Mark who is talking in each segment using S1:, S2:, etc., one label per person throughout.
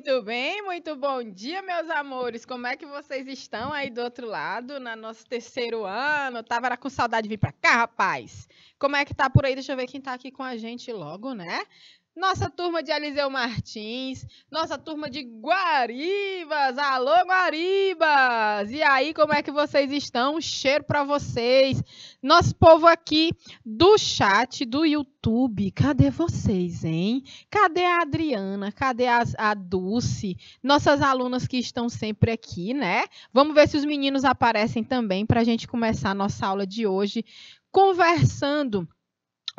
S1: Muito bem, muito bom dia, meus amores. Como é que vocês estão aí do outro lado, no nosso terceiro ano? Tava com saudade de vir pra cá, rapaz. Como é que tá por aí? Deixa eu ver quem tá aqui com a gente logo, né? Nossa turma de Eliseu Martins, nossa turma de Guaribas. Alô, Guaribas! E aí, como é que vocês estão? Um cheiro pra vocês. Nosso povo aqui do chat, do YouTube, cadê vocês, hein? Cadê a Adriana? Cadê a Dulce? Nossas alunas que estão sempre aqui, né? Vamos ver se os meninos aparecem também para a gente começar a nossa aula de hoje conversando.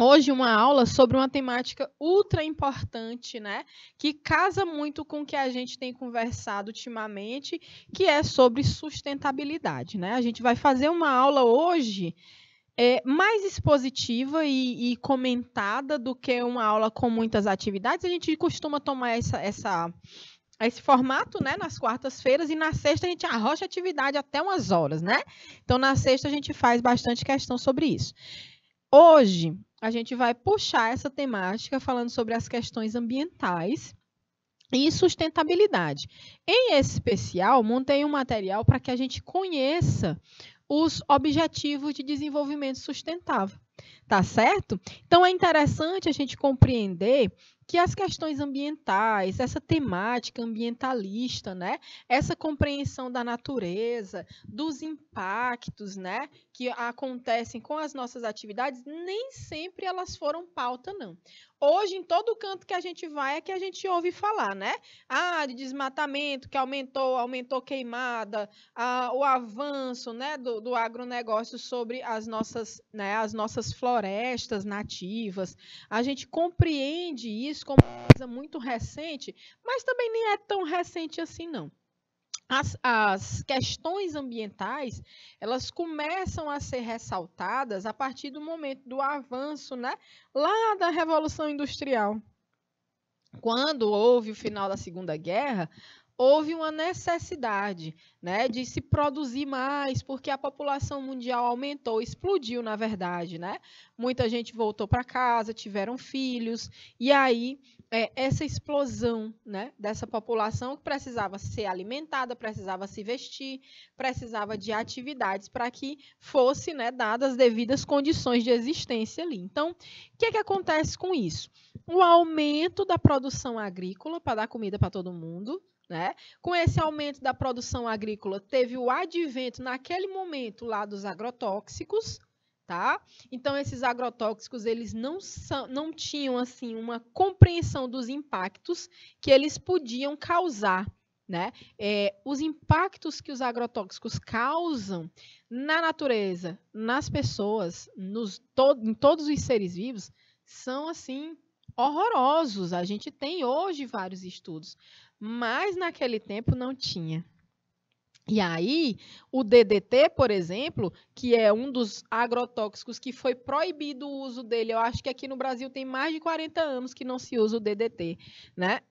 S1: Hoje uma aula sobre uma temática ultra importante, né? Que casa muito com o que a gente tem conversado ultimamente, que é sobre sustentabilidade, né? A gente vai fazer uma aula hoje mais expositiva e comentada do que uma aula com muitas atividades. A gente costuma tomar esse formato, né, nas quartas-feiras, e na sexta a gente arrocha atividade até umas horas, né? Então, na sexta a gente faz bastante questão sobre isso. Hoje, a gente vai puxar essa temática falando sobre as questões ambientais e sustentabilidade. Em especial, montei um material para que a gente conheça os Objetivos de Desenvolvimento Sustentável, tá certo? Então, é interessante a gente compreender que as questões ambientais, essa temática ambientalista, né? Essa compreensão da natureza, dos impactos, né? Que acontecem com as nossas atividades, nem sempre elas foram pauta, não. Hoje, em todo canto que a gente vai, é que a gente ouve falar, né? De desmatamento, que aumentou queimada, o avanço, né, do agronegócio sobre as nossas florestas nativas. A gente compreende isso como uma coisa muito recente, mas também nem é tão recente assim, não. As questões ambientais, elas começam a ser ressaltadas a partir do momento do avanço, né, lá da Revolução Industrial. Quando houve o final da Segunda Guerra, houve uma necessidade, né, de se produzir mais, porque a população mundial aumentou, explodiu, na verdade, né? Muita gente voltou para casa, tiveram filhos, e aí essa explosão, né, dessa população que precisava ser alimentada, precisava se vestir, precisava de atividades para que fosse, né, dadas as devidas condições de existência ali. Então, o que acontece com isso? O aumento da produção agrícola para dar comida para todo mundo, né? Com esse aumento da produção agrícola, teve o advento, naquele momento, lá dos agrotóxicos, tá? Então, esses agrotóxicos, eles não tinham, assim, uma compreensão dos impactos que eles podiam causar, né? Os impactos que os agrotóxicos causam na natureza, nas pessoas, em todos os seres vivos, são, assim, horrorosos. A gente tem hoje vários estudos, mas naquele tempo não tinha. E aí, o DDT, por exemplo, que é um dos agrotóxicos que foi proibido o uso dele, eu acho que aqui no Brasil tem mais de 40 anos que não se usa o DDT, né?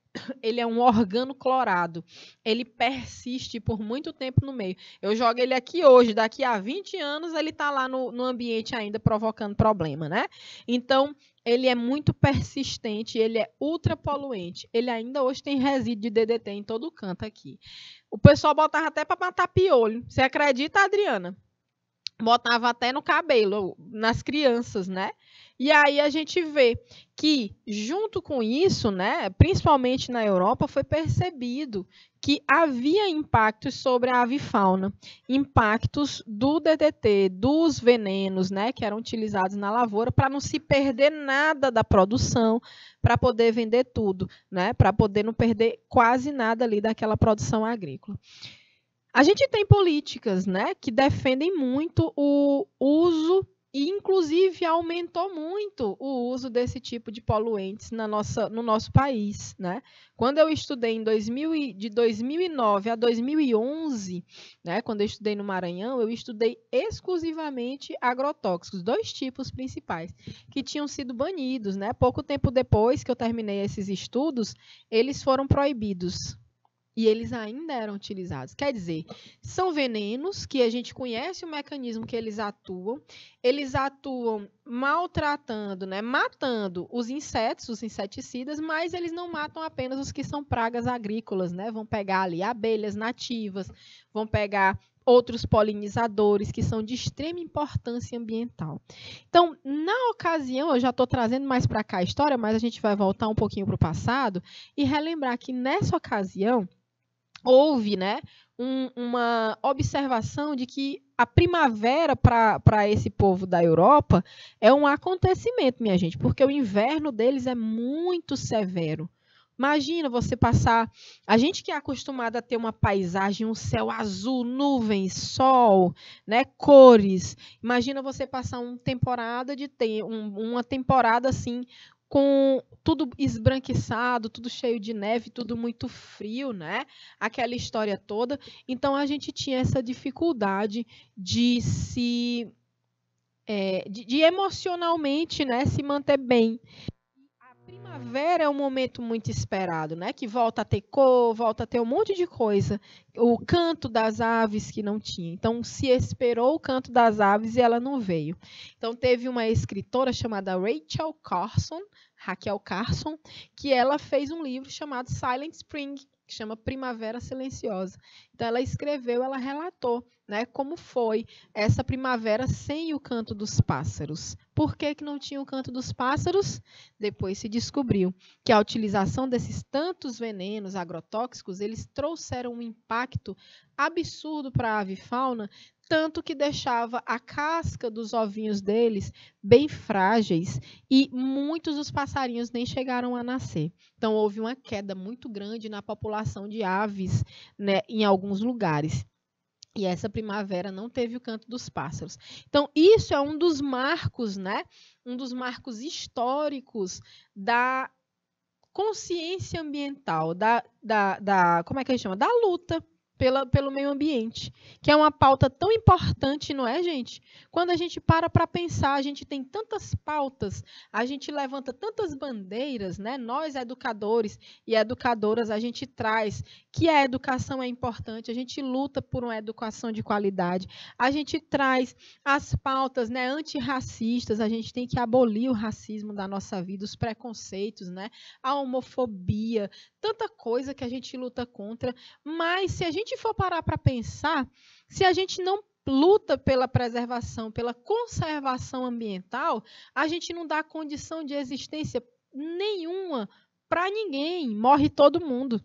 S1: Ele é um organoclorado, ele persiste por muito tempo no meio. Eu jogo ele aqui hoje, daqui a 20 anos ele está lá no ambiente ainda provocando problema, né? Então, ele é muito persistente, ele é ultra poluente. Ele ainda hoje tem resíduo de DDT em todo canto aqui. O pessoal botava até para matar piolho. Você acredita, Adriana? Botava até no cabelo, nas crianças, né? E aí a gente vê que, junto com isso, né, principalmente na Europa, foi percebido que havia impactos sobre a avifauna, impactos do DDT, dos venenos, né, que eram utilizados na lavoura, para não se perder nada da produção, para poder vender tudo, né, para poder não perder quase nada ali daquela produção agrícola. A gente tem políticas, né, que defendem muito o uso e, inclusive, aumentou muito o uso desse tipo de poluentes no nosso país, né? Quando eu estudei de 2009 a 2011, né, quando eu estudei no Maranhão, eu estudei exclusivamente agrotóxicos, 2 tipos principais, que tinham sido banidos, né? Pouco tempo depois que eu terminei esses estudos, eles foram proibidos. E eles ainda eram utilizados. Quer dizer, são venenos que a gente conhece o mecanismo que eles atuam maltratando, né, matando os insetos, os inseticidas, mas eles não matam apenas os que são pragas agrícolas, né? Vão pegar ali abelhas nativas, vão pegar outros polinizadores que são de extrema importância ambiental. Então, na ocasião, eu já estou trazendo mais para cá a história, mas a gente vai voltar um pouquinho para o passado e relembrar que nessa ocasião houve, né, uma observação de que a primavera para esse povo da Europa é um acontecimento, minha gente, porque o inverno deles é muito severo. Imagina você passar. A gente que é acostumado a ter uma paisagem, um céu azul, nuvens, sol, né, cores. Imagina você passar uma temporada uma temporada assim com tudo esbranquiçado, tudo cheio de neve, tudo muito frio, né? Aquela história toda. Então a gente tinha essa dificuldade de de emocionalmente, né, se manter bem. A primavera é um momento muito esperado, né? Que volta a ter cor, volta a ter um monte de coisa. O canto das aves que não tinha. Então, se esperou o canto das aves e ela não veio. Então, teve uma escritora chamada Raquel Carson, que ela fez um livro chamado Silent Spring, que chama Primavera Silenciosa. Então, ela escreveu, ela relatou, né, como foi essa primavera sem o canto dos pássaros. Por que não tinha o canto dos pássaros? Depois se descobriu que a utilização desses tantos venenos agrotóxicos, eles trouxeram um impacto absurdo para a avifauna, tanto que deixava a casca dos ovinhos deles bem frágeis e muitos dos passarinhos nem chegaram a nascer. Então, houve uma queda muito grande na população de aves, né, em alguns lugares. E essa primavera não teve o canto dos pássaros. Então, isso é um dos marcos, né? Um dos marcos históricos da consciência ambiental, como é que a gente chama? Da luta pelo meio ambiente, que é uma pauta tão importante, não é, gente? Quando a gente para pensar, a gente tem tantas pautas, a gente levanta tantas bandeiras, né? Nós, educadores e educadoras, a gente traz que a educação é importante, a gente luta por uma educação de qualidade, a gente traz as pautas, né, antirracistas, a gente tem que abolir o racismo da nossa vida, os preconceitos, né? A homofobia, tanta coisa que a gente luta contra, mas se a gente for parar para pensar, se a gente não luta pela preservação, pela conservação ambiental, a gente não dá condição de existência nenhuma para ninguém, morre todo mundo,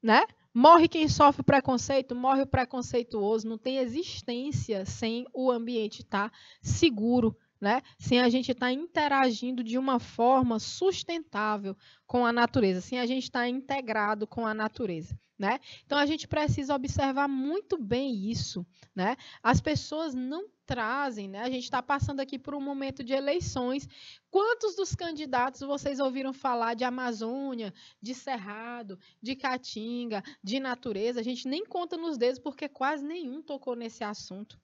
S1: né? Morre quem sofre preconceito, morre o preconceituoso, não tem existência sem o ambiente estar seguro, né? Sem a gente estar interagindo de uma forma sustentável com a natureza, sem a gente estar integrado com a natureza, né? Então a gente precisa observar muito bem isso, né? As pessoas não trazem, né? A gente está passando aqui por um momento de eleições. Quantos dos candidatos vocês ouviram falar de Amazônia, de Cerrado, de Caatinga, de natureza? A gente nem conta nos dedos porque quase nenhum tocou nesse assunto.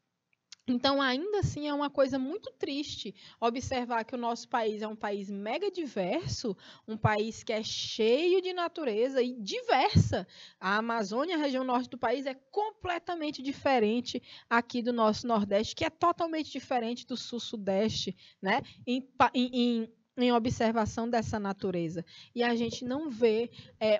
S1: Então, ainda assim, é uma coisa muito triste observar que o nosso país é um país mega diverso, um país que é cheio de natureza e diversa. A Amazônia, a região norte do país, é completamente diferente aqui do nosso Nordeste, que é totalmente diferente do Sul-Sudeste, né? Em observação dessa natureza. E a gente não vê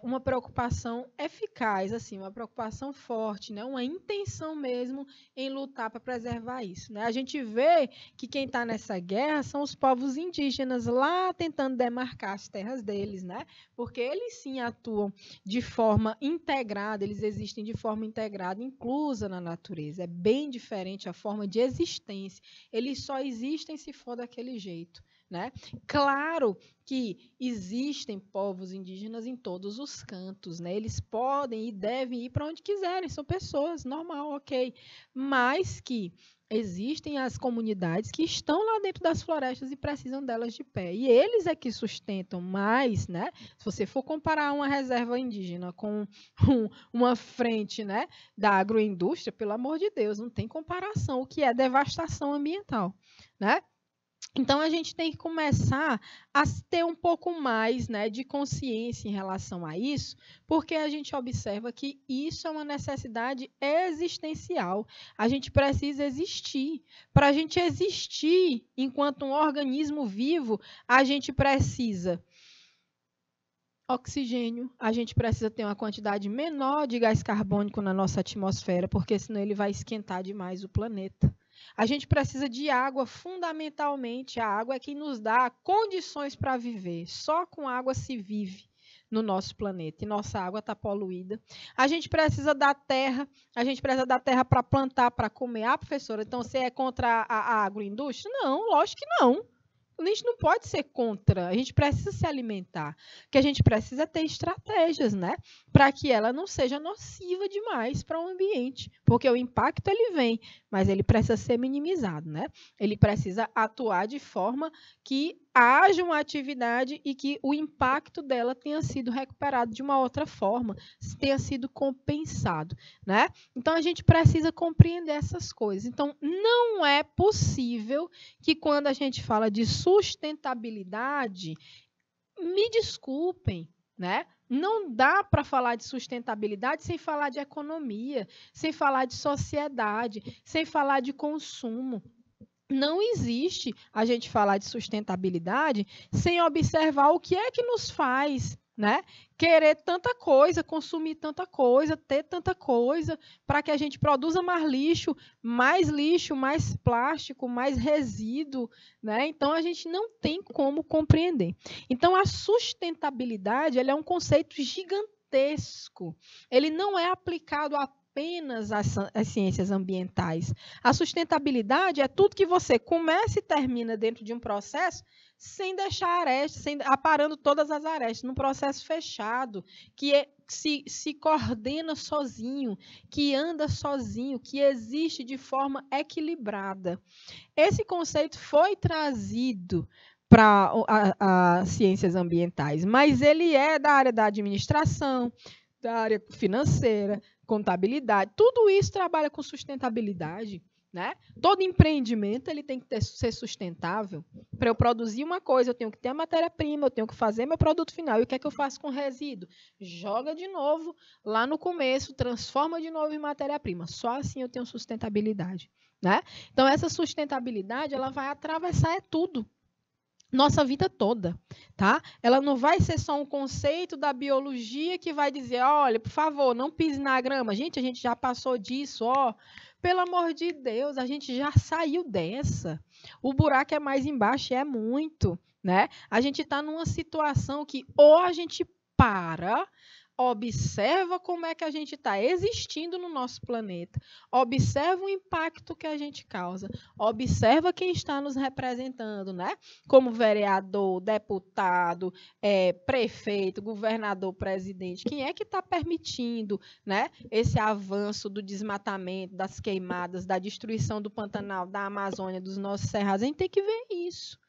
S1: uma preocupação eficaz, assim, uma preocupação forte, né? Uma intenção mesmo em lutar para preservar isso, né? A gente vê que quem está nessa guerra são os povos indígenas lá tentando demarcar as terras deles, né? Porque eles sim atuam de forma integrada, eles existem de forma integrada, inclusa na natureza. É bem diferente a forma de existência. Eles só existem se for daquele jeito, né? Claro que existem povos indígenas em todos os cantos, né? Eles podem e devem ir para onde quiserem, são pessoas, normal, ok. Mas que existem as comunidades que estão lá dentro das florestas e precisam delas de pé. E eles é que sustentam mais, né? Se você for comparar uma reserva indígena com uma frente, né, da agroindústria, pelo amor de Deus, não tem comparação, o que é devastação ambiental, né? Então, a gente tem que começar a ter um pouco mais, né, de consciência em relação a isso, porque a gente observa que isso é uma necessidade existencial. A gente precisa existir. Para a gente existir enquanto um organismo vivo, a gente precisa oxigênio, a gente precisa ter uma quantidade menor de gás carbônico na nossa atmosfera, porque senão ele vai esquentar demais o planeta. A gente precisa de água, fundamentalmente. A água é quem nos dá condições para viver. Só com água se vive no nosso planeta. E nossa água está poluída. A gente precisa da terra. A gente precisa da terra para plantar, para comer. Ah, professora, então você é contra a agroindústria? Não, lógico que não. A gente não pode ser contra, a gente precisa se alimentar. O que a gente precisa é ter estratégias, né? Para que ela não seja nociva demais para o ambiente. Porque o impacto ele vem, mas ele precisa ser minimizado, né? Ele precisa atuar de forma que haja uma atividade e que o impacto dela tenha sido recuperado de uma outra forma, tenha sido compensado, né? Então a gente precisa compreender essas coisas. Então não é possível que quando a gente fala de sustentabilidade, me desculpem, né? Não dá para falar de sustentabilidade sem falar de economia, sem falar de sociedade, sem falar de consumo. Não existe a gente falar de sustentabilidade sem observar o que é que nos faz, né? Querer tanta coisa, consumir tanta coisa, ter tanta coisa, para que a gente produza mais plástico, mais resíduo, né? Então a gente não tem como compreender. Então a sustentabilidade, ela é um conceito gigantesco. Ele não é aplicado apenas às ciências ambientais. A sustentabilidade é tudo que você começa e termina dentro de um processo sem deixar arestas, aparando todas as arestas, num processo fechado, que se coordena sozinho, que anda sozinho, que existe de forma equilibrada. Esse conceito foi trazido para as ciências ambientais, mas ele é da área da administração, da área financeira, contabilidade, tudo isso trabalha com sustentabilidade, né? Todo empreendimento ele tem que ser sustentável. Para eu produzir uma coisa, eu tenho que ter a matéria-prima, eu tenho que fazer meu produto final. E o que é que eu faço com o resíduo? Joga de novo lá no começo, transforma de novo em matéria-prima. Só assim eu tenho sustentabilidade, né? Então essa sustentabilidade ela vai atravessar tudo. Nossa vida toda, tá? Ela não vai ser só um conceito da biologia que vai dizer, olha, por favor, não pise na grama. Gente, a gente já passou disso, ó. Pelo amor de Deus, a gente já saiu dessa. O buraco é mais embaixo, é muito, né? A gente está numa situação que ou a gente para, observa como é que a gente está existindo no nosso planeta, observa o impacto que a gente causa, observa quem está nos representando, né? Como vereador, deputado, prefeito, governador, presidente, quem é que está permitindo, né, esse avanço do desmatamento, das queimadas, da destruição do Pantanal, da Amazônia, dos nossos cerrados? A gente tem que ver isso,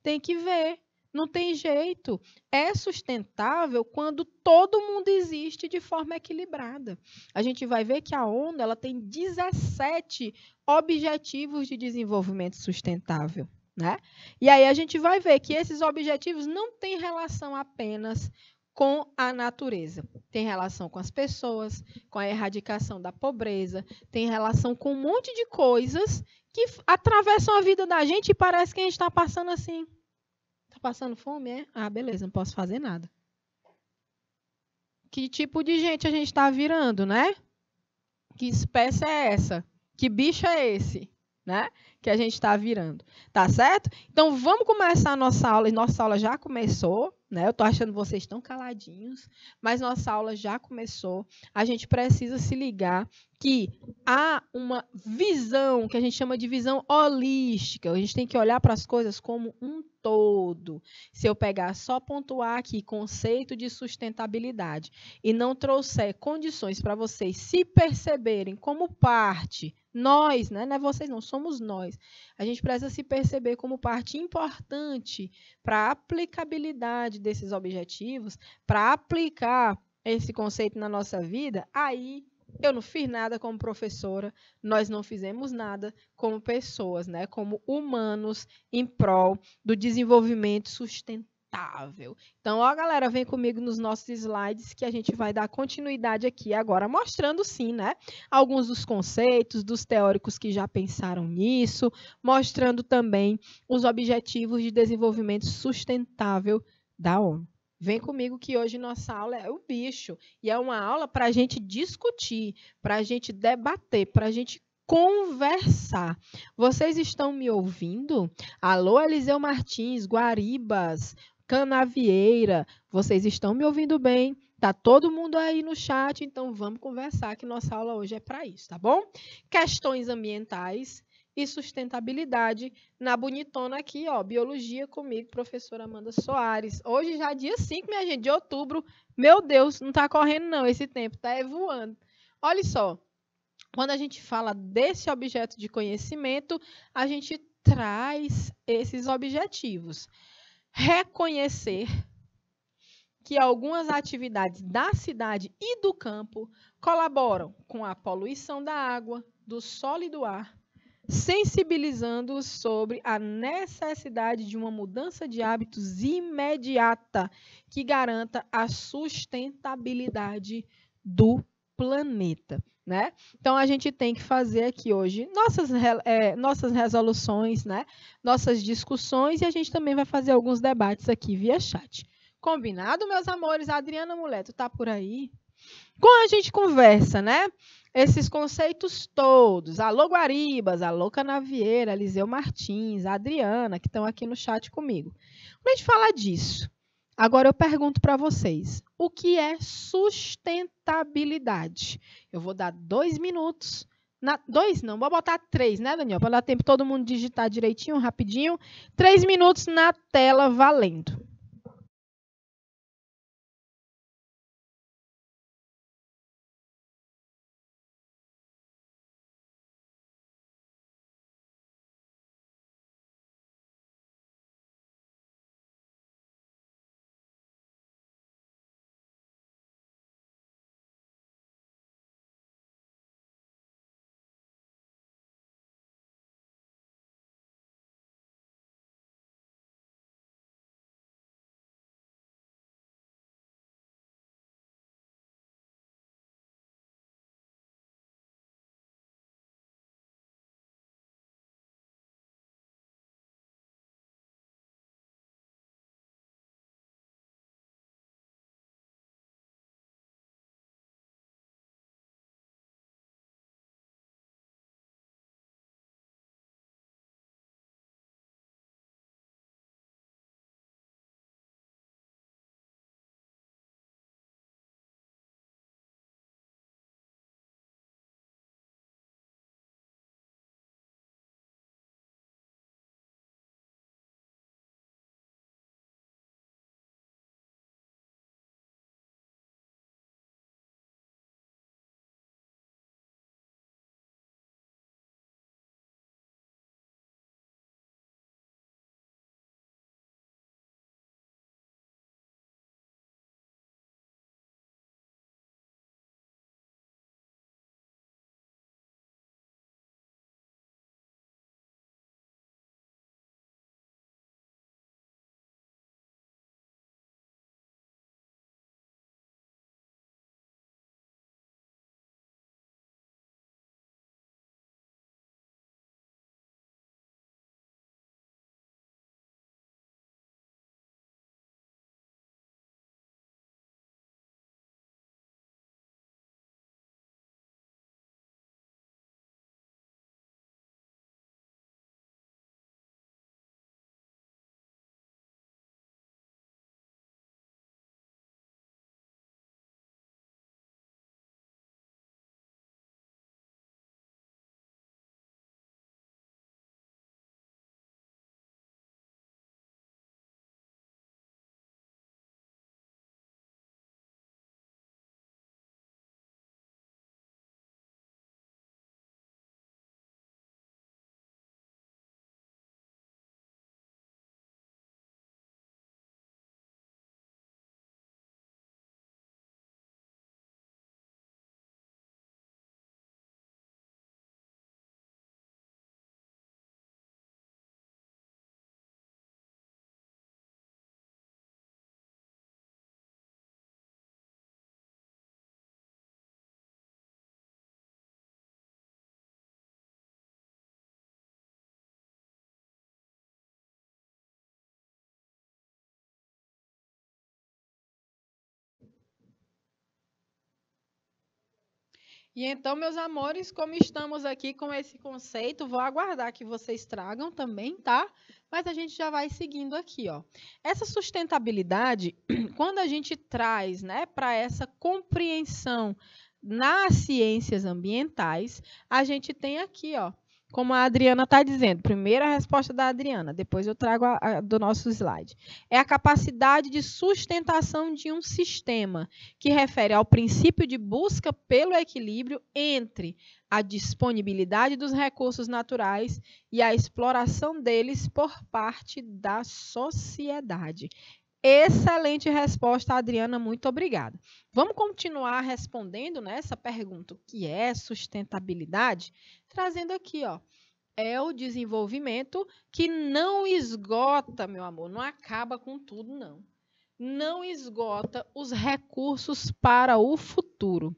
S1: tem que ver. Não tem jeito. É sustentável quando todo mundo existe de forma equilibrada. A gente vai ver que a ONU ela tem 17 objetivos de desenvolvimento sustentável, né? E aí a gente vai ver que esses objetivos não têm relação apenas com a natureza. Tem relação com as pessoas, com a erradicação da pobreza, tem relação com um monte de coisas que atravessam a vida da gente e parece que a gente está passando assim. Tá passando fome, é? Ah, beleza, não posso fazer nada. Que tipo de gente a gente está virando, né? Que espécie é essa? Que bicho é esse, né? Que a gente está virando, tá certo? Então, vamos começar a nossa aula. E nossa aula já começou, né? Eu estou achando vocês tão caladinhos, mas nossa aula já começou. A gente precisa se ligar que há uma visão, que a gente chama de visão holística. A gente tem que olhar para as coisas como um todo. Se eu pegar só pontuar aqui conceito de sustentabilidade e não trouxer condições para vocês se perceberem como parte, nós, né? Não é vocês não, somos nós. A gente precisa se perceber como parte importante para a aplicabilidade desses objetivos, para aplicar esse conceito na nossa vida, aí Eu não fiz nada como professora, nós não fizemos nada como pessoas, né? Como humanos em prol do desenvolvimento sustentável. Então, ó, galera, vem comigo nos nossos slides que a gente vai dar continuidade aqui agora, mostrando sim, né? Alguns dos conceitos dos teóricos que já pensaram nisso, mostrando também os objetivos de desenvolvimento sustentável da ONU. Vem comigo que hoje nossa aula é o bicho. E é uma aula para a gente discutir, para a gente debater, para a gente conversar. Vocês estão me ouvindo? Alô, Eliseu Martins, Guaribas, Canavieira. Vocês estão me ouvindo bem? Tá todo mundo aí no chat, então vamos conversar que nossa aula hoje é para isso, tá bom? Questões ambientais e sustentabilidade na bonitona aqui, ó, biologia comigo, professora Amanda Soares. Hoje já é dia 5, minha gente, de outubro. Meu Deus, não tá correndo não esse tempo, tá voando. Olha só, quando a gente fala desse objeto de conhecimento, a gente traz esses objetivos. Reconhecer que algumas atividades da cidade e do campo colaboram com a poluição da água, do solo e do ar, sensibilizando-os sobre a necessidade de uma mudança de hábitos imediata que garanta a sustentabilidade do planeta, né? Então a gente tem que fazer aqui hoje nossas resoluções, né? Nossas discussões e a gente também vai fazer alguns debates aqui via chat. Combinado, meus amores? Adriana Mulher, tu tá por aí? Como a gente conversa, né? Esses conceitos todos. Alô, Guaribas, alô, Canavieira, Eliseu Martins, Adriana, que estão aqui no chat comigo. Quando a gente fala disso, agora eu pergunto para vocês, o que é sustentabilidade? Eu vou dar 2 minutos. Dois não, vou botar 3, né, Daniel? Para dar tempo todo mundo digitar direitinho, rapidinho. 3 minutos na tela, valendo. E então, meus amores, como estamos aqui com esse conceito, vou aguardar que vocês tragam também, tá? Mas a gente já vai seguindo aqui, ó. Essa sustentabilidade, quando a gente traz, né, para essa compreensão nas ciências ambientais, a gente tem aqui, ó, como a Adriana está dizendo, primeira resposta da Adriana, depois eu trago a do nosso slide. É a capacidade de sustentação de um sistema, que refere ao princípio de busca pelo equilíbrio entre a disponibilidade dos recursos naturais e a exploração deles por parte da sociedade. Excelente resposta, Adriana, muito obrigada. Vamos continuar respondendo nessa pergunta, o que é sustentabilidade? Trazendo aqui, ó, é o desenvolvimento que não esgota, meu amor, não acaba com tudo, não. Não esgota os recursos para o futuro.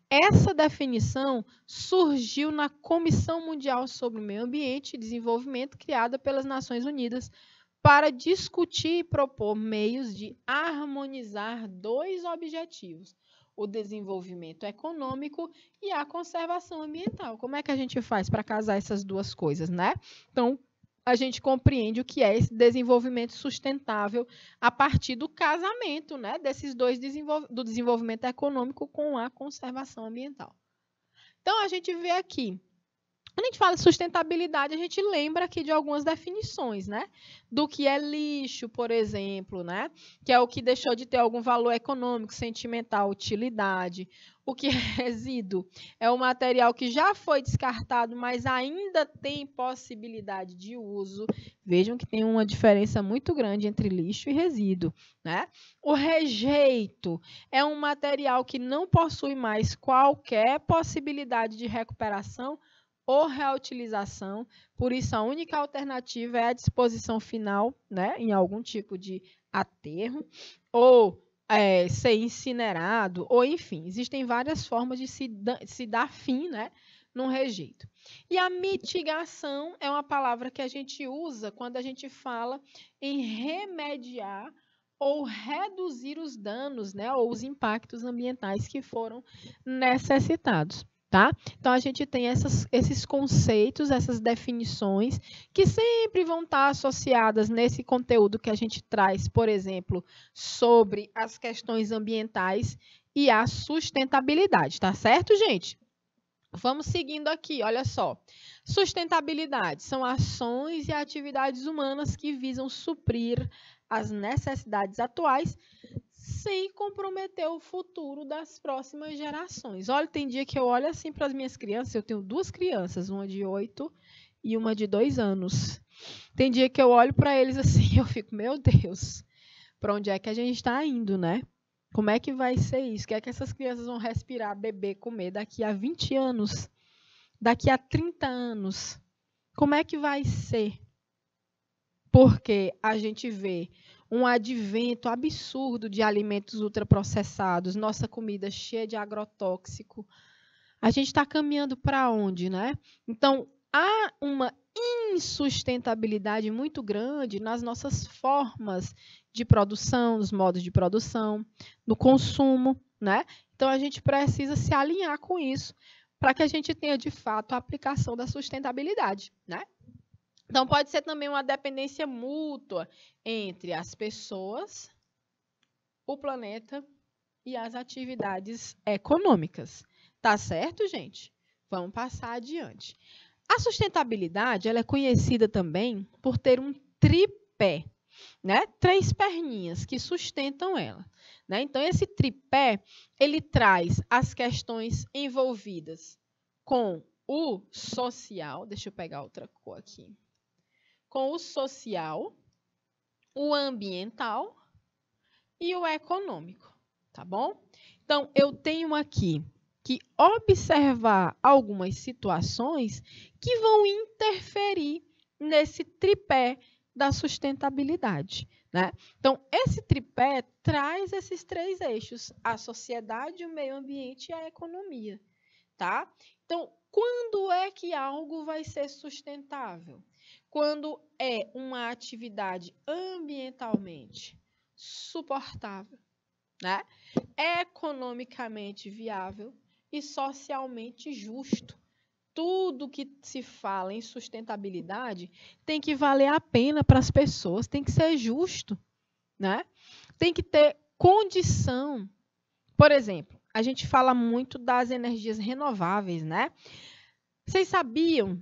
S1: Essa definição surgiu na Comissão Mundial sobre o Meio Ambiente e Desenvolvimento, criada pelas Nações Unidas, para discutir e propor meios de harmonizar dois objetivos: o desenvolvimento econômico e a conservação ambiental. Como é que a gente faz para casar essas duas coisas, né? Então, a gente compreende o que é esse desenvolvimento sustentável a partir do casamento, né, desses dois do desenvolvimento econômico com a conservação ambiental. Então, a gente vê aqui, quando a gente fala de sustentabilidade, a gente lembra aqui de algumas definições, né? Do que é lixo, por exemplo, né? Que é o que deixou de ter algum valor econômico, sentimental, utilidade. O que é resíduo? É o material que já foi descartado, mas ainda tem possibilidade de uso. Vejam que tem uma diferença muito grande entre lixo e resíduo, né? O rejeito é um material que não possui mais qualquer possibilidade de recuperação ou reutilização, por isso a única alternativa é a disposição final, né, em algum tipo de aterro, ou ser incinerado, ou enfim, existem várias formas de se dar fim, né, num rejeito. E a mitigação é uma palavra que a gente usa quando a gente fala em remediar ou reduzir os danos, né, ou os impactos ambientais que foram necessitados. Tá? Então, a gente tem esses conceitos, essas definições, que sempre vão estar associadas nesse conteúdo que a gente traz, por exemplo, sobre as questões ambientais e a sustentabilidade, tá certo, gente? Vamos seguindo aqui, olha só. Sustentabilidade são ações e atividades humanas que visam suprir as necessidades atuais sem comprometer o futuro das próximas gerações. Olha, tem dia que eu olho assim para as minhas crianças, eu tenho duas crianças, uma de 8 e uma de 2 anos. Tem dia que eu olho para eles assim, eu fico, meu Deus, para onde é que a gente está indo, né? Como é que vai ser isso? O que é que essas crianças vão respirar, beber, comer daqui a 20 anos? Daqui a 30 anos? Como é que vai ser? Porque a gente vê um advento absurdo de alimentos ultraprocessados, nossa comida cheia de agrotóxico. A gente está caminhando para onde, né? Então, há uma insustentabilidade muito grande nas nossas formas de produção, nos modos de produção, no consumo, né? Então, a gente precisa se alinhar com isso para que a gente tenha, de fato, a aplicação da sustentabilidade, né? Então, pode ser também uma dependência mútua entre as pessoas, o planeta e as atividades econômicas. Tá certo, gente? Vamos passar adiante. A sustentabilidade ela é conhecida também por ter um tripé, né? 3 perninhas que sustentam ela, né? Então, esse tripé, ele traz as questões envolvidas com o social. Deixa eu pegar outra cor aqui. Com o social, o ambiental e o econômico, tá bom? Então, eu tenho aqui que observar algumas situações que vão interferir nesse tripé da sustentabilidade, né? Então, esse tripé traz esses 3 eixos: a sociedade, o meio ambiente e a economia, tá? Então, quando é que algo vai ser sustentável? Quando é uma atividade ambientalmente suportável, né? Economicamente viável e socialmente justo. Tudo que se fala em sustentabilidade tem que valer a pena para as pessoas, tem que ser justo, né? Tem que ter condição. Por exemplo, a gente fala muito das energias renováveis, né? Vocês sabiam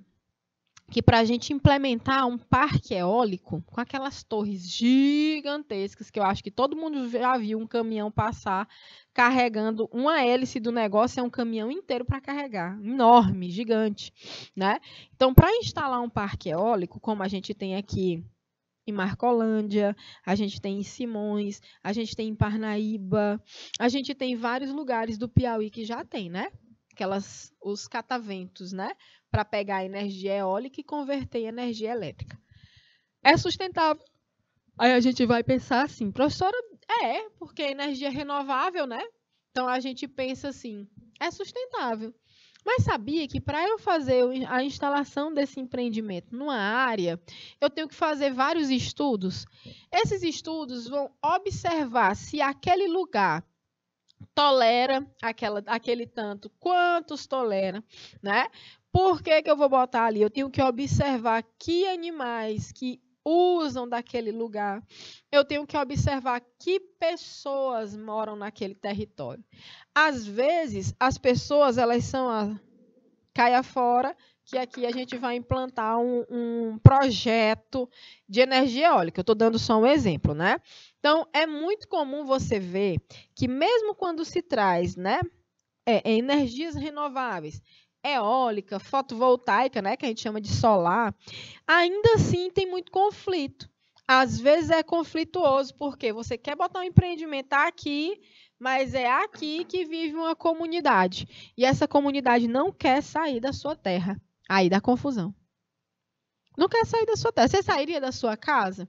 S1: que para a gente implementar um parque eólico com aquelas torres gigantescas, que eu acho que todo mundo já viu um caminhão passar carregando uma hélice do negócio, é um caminhão inteiro para carregar, enorme, gigante, né? Então, para instalar um parque eólico, como a gente tem aqui em Marcolândia, a gente tem em Simões, a gente tem em Parnaíba, a gente tem em vários lugares do Piauí que já tem, né? Os cataventos, né? Para pegar a energia eólica e converter em energia elétrica. É sustentável? Aí a gente vai pensar assim, professora, porque é energia renovável, né? Então a gente pensa assim, é sustentável. Mas sabia que para eu fazer a instalação desse empreendimento numa área, eu tenho que fazer vários estudos? Esses estudos vão observar se aquele lugar tolera aquele tanto, quantos tolera, né? Por que eu vou botar ali? Eu tenho que observar que animais que usam daquele lugar. Eu tenho que observar que pessoas moram naquele território. Às vezes, as pessoas, elas são caia fora, que aqui a gente vai implantar um projeto de energia eólica. Eu estou dando só um exemplo, né? Então, é muito comum você ver que mesmo quando se traz, né, energias renováveis, eólica, fotovoltaica, né, que a gente chama de solar, ainda assim tem muito conflito. Às vezes é conflituoso, porque você quer botar um empreendimento aqui, mas é aqui que vive uma comunidade. E essa comunidade não quer sair da sua terra. Aí dá confusão. Não quer sair da sua terra. Você sairia da sua casa?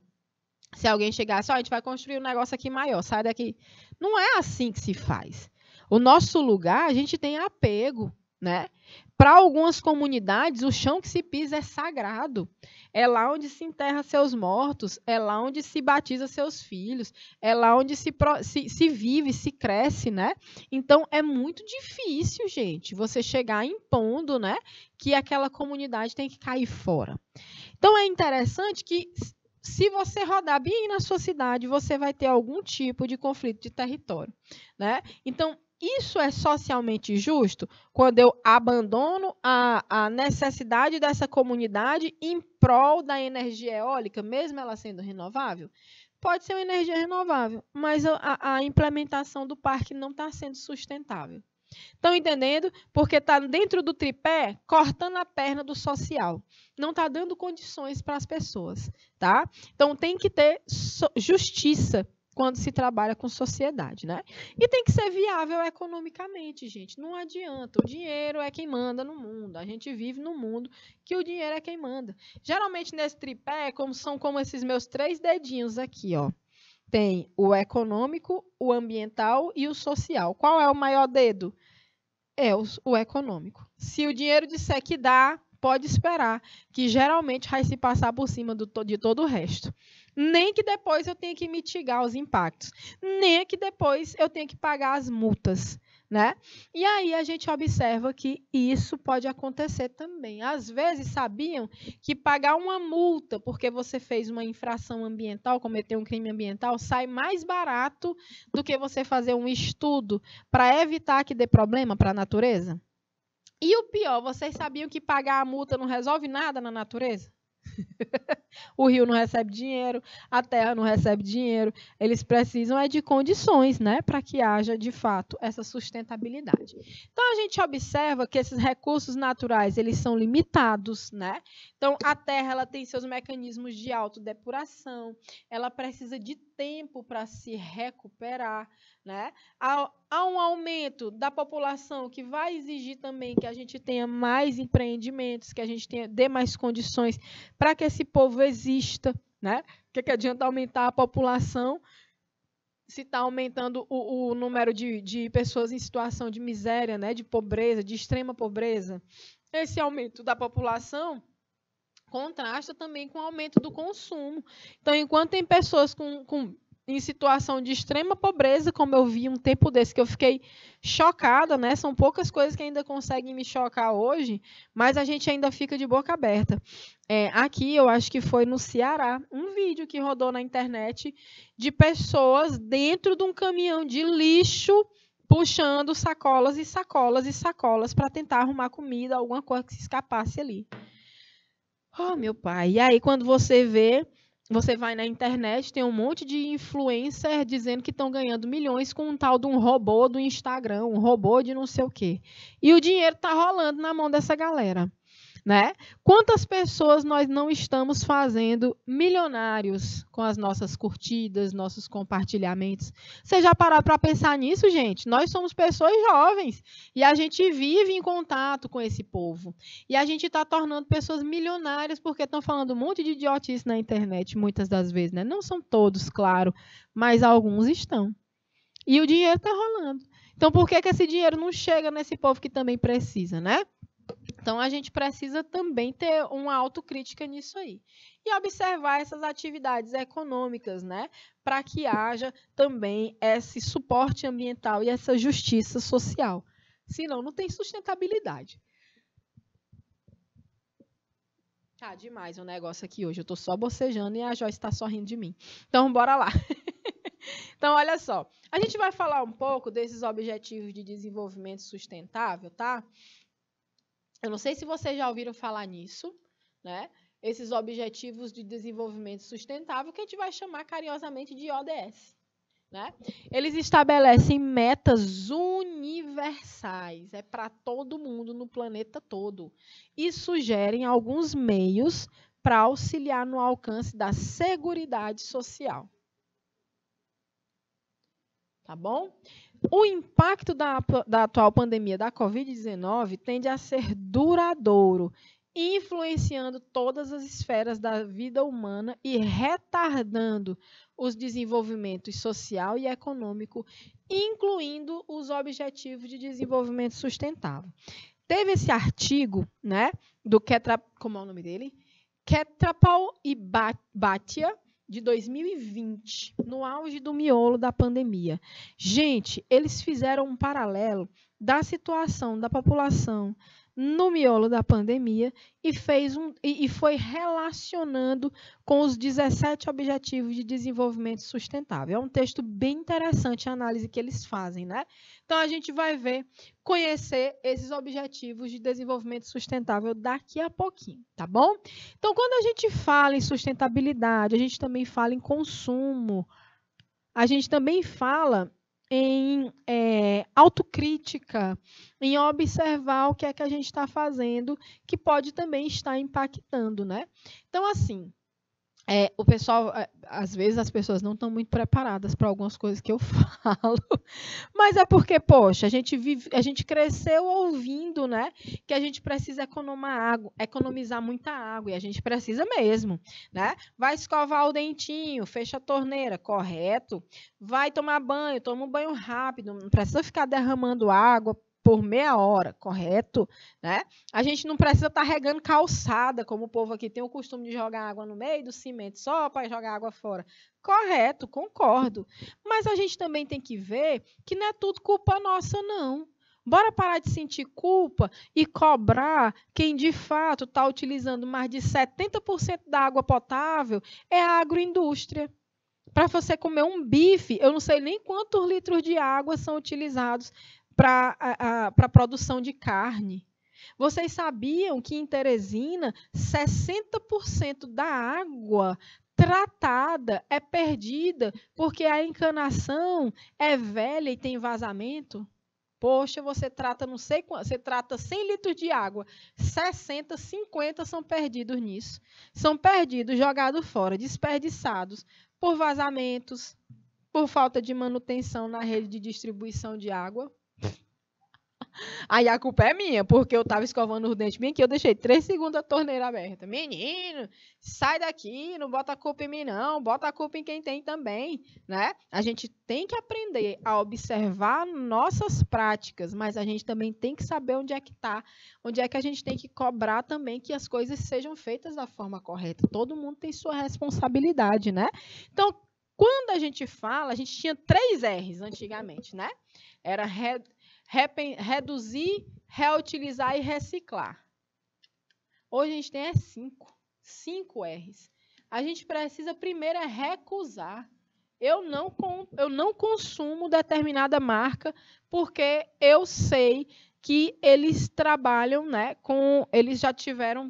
S1: Se alguém chegasse, a gente vai construir um negócio aqui maior, sai daqui. Não é assim que se faz. O nosso lugar, a gente tem apego, né? Para algumas comunidades, o chão que se pisa é sagrado. É lá onde se enterra seus mortos, é lá onde se batiza seus filhos, é lá onde se vive, se cresce, né? Então, é muito difícil, gente, você chegar impondo, né, que aquela comunidade tem que cair fora. Então, é interessante que se você rodar bem na sua cidade, você vai ter algum tipo de conflito de território, né? Então, isso é socialmente justo quando eu abandono a necessidade dessa comunidade em prol da energia eólica, mesmo ela sendo renovável? Pode ser uma energia renovável, mas a implementação do parque não está sendo sustentável. Estão entendendo? Porque está dentro do tripé, cortando a perna do social. Não está dando condições para as pessoas, tá? Então, tem que ter justiça quando se trabalha com sociedade, né? E tem que ser viável economicamente, gente. Não adianta. O dinheiro é quem manda no mundo. A gente vive num mundo que o dinheiro é quem manda. Geralmente, nesse tripé, são como esses meus 3 dedinhos aqui, ó. Tem o econômico, o ambiental e o social. Qual é o maior dedo? É o econômico. Se o dinheiro disser que dá, pode esperar, que geralmente vai se passar por cima de todo o resto. Nem que depois eu tenha que mitigar os impactos. Nem que depois eu tenha que pagar as multas, né? E aí a gente observa que isso pode acontecer também. Às vezes, sabiam que pagar uma multa porque você fez uma infração ambiental, cometeu um crime ambiental, sai mais barato do que você fazer um estudo para evitar que dê problema para a natureza? E o pior, vocês sabiam que pagar a multa não resolve nada na natureza? O rio não recebe dinheiro, a terra não recebe dinheiro. Eles precisam de condições, né, para que haja, de fato, essa sustentabilidade. Então, a gente observa que esses recursos naturais, eles são limitados, né? Então, a terra, ela tem seus mecanismos de autodepuração, ela precisa de tempo para se recuperar, né? Há um aumento da população que vai exigir também que a gente tenha mais empreendimentos, que a gente dê mais condições para que esse povo exista, né? O que adianta aumentar a população se está aumentando o número de pessoas em situação de miséria, né? De pobreza, de extrema pobreza? Esse aumento da população contrasta também com o aumento do consumo. Então, enquanto tem pessoas com em situação de extrema pobreza, como eu vi um tempo desse, que eu fiquei chocada, né? São poucas coisas que ainda conseguem me chocar hoje, mas a gente ainda fica de boca aberta. Aqui, eu acho que foi no Ceará, um vídeo que rodou na internet de pessoas dentro de um caminhão de lixo, puxando sacolas e sacolas e sacolas para tentar arrumar comida, alguma coisa que se escapasse ali. Oh, meu pai. E aí, quando você vê, você vai na internet, tem um monte de influencer dizendo que estão ganhando milhões com um tal de um robô do Instagram, um robô de não sei o quê. E o dinheiro está rolando na mão dessa galera, né? Quantas pessoas nós não estamos fazendo milionários com as nossas curtidas, nossos compartilhamentos? Você já parou para pensar nisso, gente? Nós somos pessoas jovens e a gente vive em contato com esse povo. E a gente está tornando pessoas milionárias porque estão falando um monte de idiotice na internet, muitas das vezes, né? Não são todos, claro, mas alguns estão. E o dinheiro está rolando. Então, por que esse dinheiro não chega nesse povo que também precisa, né? Então, a gente precisa também ter uma autocrítica nisso aí. E observar essas atividades econômicas, né? Para que haja também esse suporte ambiental e essa justiça social. Senão, não tem sustentabilidade. Tá demais o negócio aqui hoje. Eu estou só bocejando e a Joyce está sorrindo de mim. Então, bora lá. Então, olha só. A gente vai falar um pouco desses objetivos de desenvolvimento sustentável, tá? Eu não sei se vocês já ouviram falar nisso, né? Esses Objetivos de Desenvolvimento Sustentável, que a gente vai chamar carinhosamente de ODS, né? Eles estabelecem metas universais, é para todo mundo no planeta todo, e sugerem alguns meios para auxiliar no alcance da seguridade social. Tá bom? O impacto da atual pandemia da Covid-19 tende a ser duradouro, influenciando todas as esferas da vida humana e retardando os desenvolvimentos social e econômico, incluindo os Objetivos de Desenvolvimento Sustentável. Teve esse artigo, né, do como é o nome dele? Khetrapal e Bhatia, de 2020, no auge do miolo da pandemia. Gente, eles fizeram um paralelo da situação da população no miolo da pandemia e foi relacionando com os 17 Objetivos de Desenvolvimento Sustentável. É um texto bem interessante a análise que eles fazem, né? Então, a gente vai conhecer esses Objetivos de Desenvolvimento Sustentável daqui a pouquinho, tá bom? Então, quando a gente fala em sustentabilidade, a gente também fala em consumo, a gente também fala em autocrítica, em observar o que é que a gente está fazendo, que pode também estar impactando, né? Então, assim, o pessoal, às vezes as pessoas não estão muito preparadas para algumas coisas que eu falo, mas é porque, poxa, a gente cresceu ouvindo, né, que a gente precisa economizar muita água, e a gente precisa mesmo, né? Vai escovar o dentinho, fecha a torneira, correto? Vai tomar banho, toma um banho rápido, não precisa ficar derramando água por meia hora, correto? Né? A gente não precisa estar regando calçada, como o povo aqui tem o costume de jogar água no meio do cimento só para jogar água fora. Correto, concordo. Mas a gente também tem que ver que não é tudo culpa nossa, não. Bora parar de sentir culpa e cobrar quem de fato está utilizando mais de 70% da água potável é a agroindústria. Para você comer um bife, eu não sei nem quantos litros de água são utilizados para a produção de carne. Vocês sabiam que em Teresina, 60% da água tratada é perdida porque a encanação é velha e tem vazamento? Poxa, você trata não sei quanto, você trata 100 litros de água, 60, 50 são perdidos nisso. São perdidos, jogados fora, desperdiçados por vazamentos, por falta de manutenção na rede de distribuição de água. Aí a culpa é minha, porque eu estava escovando os dentes bem aqui, eu deixei 3 segundos a torneira aberta. Menino, sai daqui, não bota a culpa em mim não, bota a culpa em quem tem também, né? A gente tem que aprender a observar nossas práticas, mas a gente também tem que saber onde é que está, onde é que a gente tem que cobrar também que as coisas sejam feitas da forma correta. Todo mundo tem sua responsabilidade, né? Então, Quando a gente fala, a gente tinha 3 R's antigamente, né? Era reduzir, reutilizar e reciclar. Hoje a gente tem 5 R's. A gente precisa primeiro recusar. Eu não consumo determinada marca porque eu sei que eles trabalham, né, eles já tiveram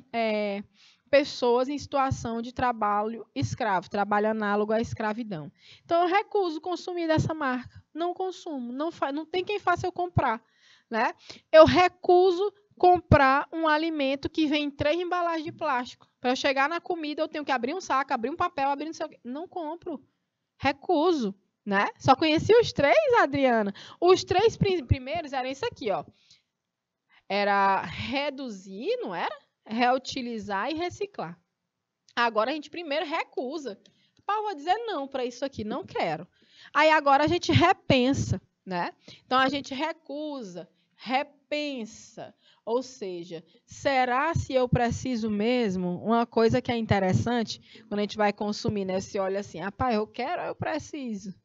S1: pessoas em situação de trabalho escravo, trabalho análogo à escravidão. Então, eu recuso consumir dessa marca. Não consumo. Não tem quem faça eu comprar. Né? Eu recuso comprar um alimento que vem em 3 embalagens de plástico. Para eu chegar na comida, eu tenho que abrir um saco, abrir um papel, abrir não sei o quê. Não compro. Recuso. Né? Só conheci os 3, Adriana. Os 3 primeiros eram isso aqui, ó. Era reduzir, não era? Reutilizar e reciclar. Agora a gente primeiro recusa. Eu vou dizer não para isso aqui, não quero. Aí agora a gente repensa, né? Então a gente recusa, repensa. Ou seja, será se eu preciso mesmo? Uma coisa que é interessante, quando a gente vai consumir, né? Você olha assim, rapaz, eu quero, eu preciso.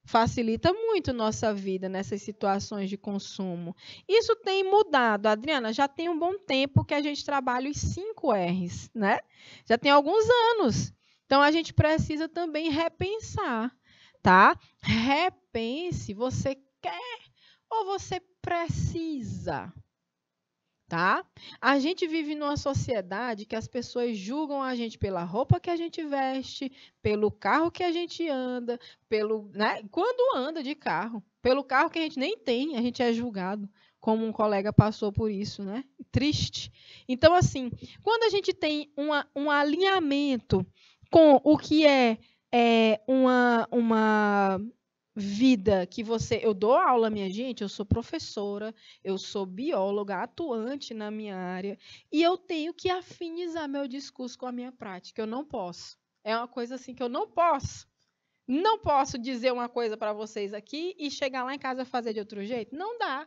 S1: Facilita muito nossa vida nessas situações de consumo. Isso tem mudado, Adriana, já tem um bom tempo que a gente trabalha os 5 R's, né? Já tem alguns anos. Então, a gente precisa também repensar, tá? Repense, você quer ou você precisa? Tá? A gente vive numa sociedade que as pessoas julgam a gente pela roupa que a gente veste, pelo carro que a gente anda, né? Quando anda de carro, pelo carro que a gente nem tem, a gente é julgado, como um colega passou por isso, né? Triste. Então, assim, quando a gente tem um alinhamento com o que é uma vida que eu dou aula, minha gente, eu sou professora, eu sou bióloga atuante na minha área e eu tenho que afinizar meu discurso com a minha prática. Eu não posso. É uma coisa assim que eu não posso. Não posso dizer uma coisa para vocês aqui e chegar lá em casa e fazer de outro jeito. Não dá.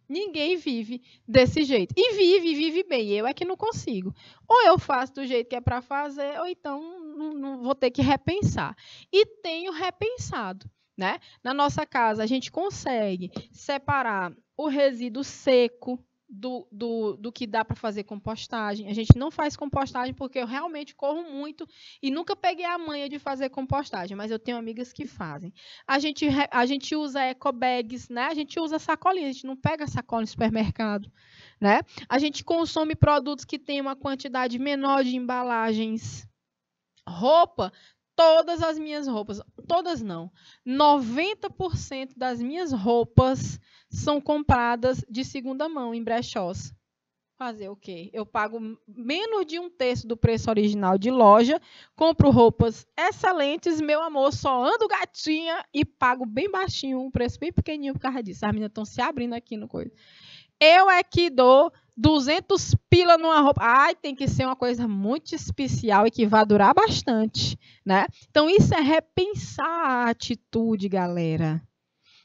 S1: Ninguém vive desse jeito. E vive bem. Eu é que não consigo. Ou eu faço do jeito que é para fazer, ou então não vou ter que repensar. E tenho repensado. Né? Na nossa casa, a gente consegue separar o resíduo seco do que dá para fazer compostagem. A gente não faz compostagem porque eu realmente corro muito e nunca peguei a manha de fazer compostagem, mas eu tenho amigas que fazem. A gente usa ecobags, né? A gente usa sacolinha, a gente não pega sacola no supermercado. Né? A gente consome produtos que têm uma quantidade menor de embalagens. Roupa. Todas as minhas roupas, todas não, 90% das minhas roupas são compradas de segunda mão em brechós. Fazer o quê? Eu pago menos de 1/3 do preço original de loja, compro roupas excelentes, meu amor, só ando gatinha e pago bem baixinho, um preço bem pequenininho por causa disso. As meninas estão se abrindo aqui no coisa. Eu é que dou 200 pila numa roupa. Ai, tem que ser uma coisa muito especial e que vai durar bastante, né? Então, isso é repensar a atitude, galera.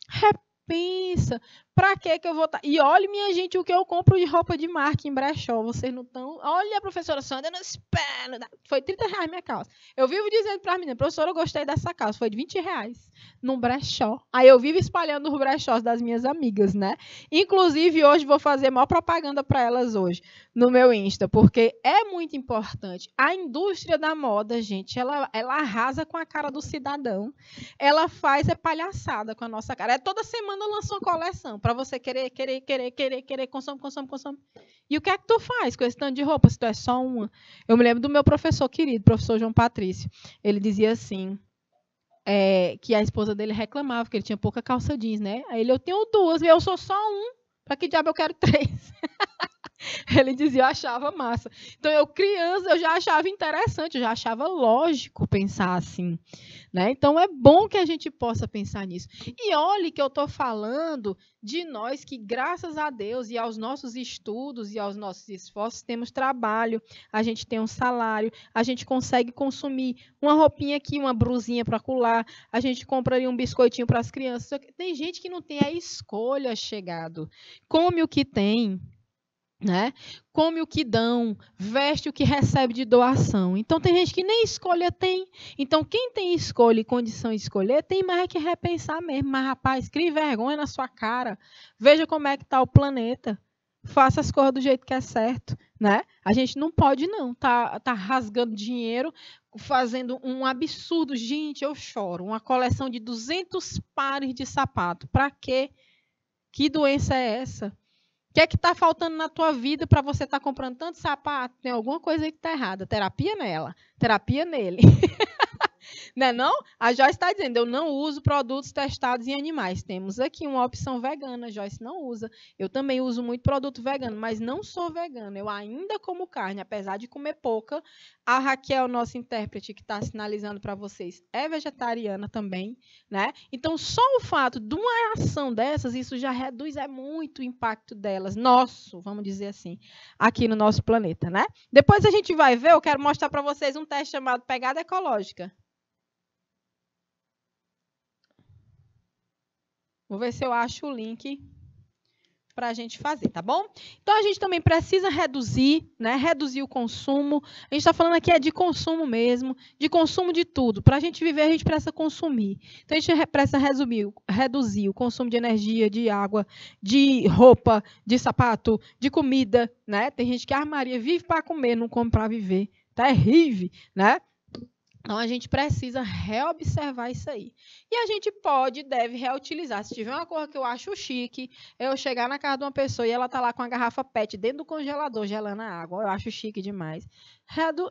S1: Repensa. Pra que eu vou estar... E olha, minha gente, o que eu compro de roupa de marca em brechó. Vocês não estão... Olha, professora Sandra, não espera. Foi R$30 minha calça. Eu vivo dizendo para as meninas, professora, eu gostei dessa calça. Foi de R$20 num brechó. Aí eu vivo espalhando os brechós das minhas amigas, né? Inclusive, hoje vou fazer maior propaganda para elas hoje no meu Insta, porque é muito importante. A indústria da moda, gente, ela arrasa com a cara do cidadão. Ela faz palhaçada com a nossa cara. Toda semana lança uma coleção para você querer, consome. E o que é que tu faz com esse tanto de roupa, se tu é só uma? Eu me lembro do meu professor querido, professor João Patrício. Ele dizia assim, que a esposa dele reclamava, que ele tinha pouca calça jeans, né? Aí eu tenho 2, eu sou só um. Para que diabo eu quero 3? Ele dizia, eu achava massa. Então, eu criança, eu já achava interessante, eu já achava lógico pensar assim. Né? Então, é bom que a gente possa pensar nisso. E olhe que eu estou falando de nós que, graças a Deus e aos nossos estudos e aos nossos esforços, temos trabalho, a gente tem um salário, a gente consegue consumir uma roupinha aqui, uma brusinha para colar, a gente compra ali um biscoitinho para as crianças. Tem gente que não tem a escolha, chegado. Come o que tem. né? Come o que dão, veste o que recebe de doação. Então tem gente que nem escolha tem. Então quem tem escolha e condição de escolher tem mais que repensar mesmo. Mas rapaz, crie vergonha na sua cara. Veja como é que está o planeta. Faça as coisas do jeito que é certo, né? A gente não pode não tá rasgando dinheiro, fazendo um absurdo. Gente, eu choro. Uma coleção de 200 pares de sapato. Para quê? Que doença é essa? O que é que está faltando na tua vida para você estar comprando tanto sapato? Tem alguma coisa aí que está errada. Terapia nela, terapia nele. Não é não? A Joyce está dizendo, eu não uso produtos testados em animais. Temos aqui uma opção vegana, a Joyce não usa. Eu também uso muito produto vegano, mas não sou vegana. Eu ainda como carne, apesar de comer pouca. A Raquel, nossa intérprete, que está sinalizando para vocês, é vegetariana também, né? Então, só o fato de uma ação dessas, isso já reduz muito o impacto delas, nosso, vamos dizer assim, aqui no nosso planeta, né? Depois a gente vai ver, eu quero mostrar para vocês um teste chamado pegada ecológica. Vou ver se eu acho o link para a gente fazer, tá bom? Então, a gente também precisa reduzir, né? Reduzir o consumo. A gente está falando aqui de consumo mesmo, de consumo de tudo. Para a gente viver, a gente precisa consumir. Então, a gente precisa reduzir o consumo de energia, de água, de roupa, de sapato, de comida, né? Tem gente que, Maria, vive para comer, não come para viver. Terrível, né? Então, a gente precisa reobservar isso aí. E a gente pode, deve reutilizar. Se tiver uma coisa que eu acho chique, eu chegar na casa de uma pessoa e ela tá lá com a garrafa PET dentro do congelador, gelando a água. Eu acho chique demais.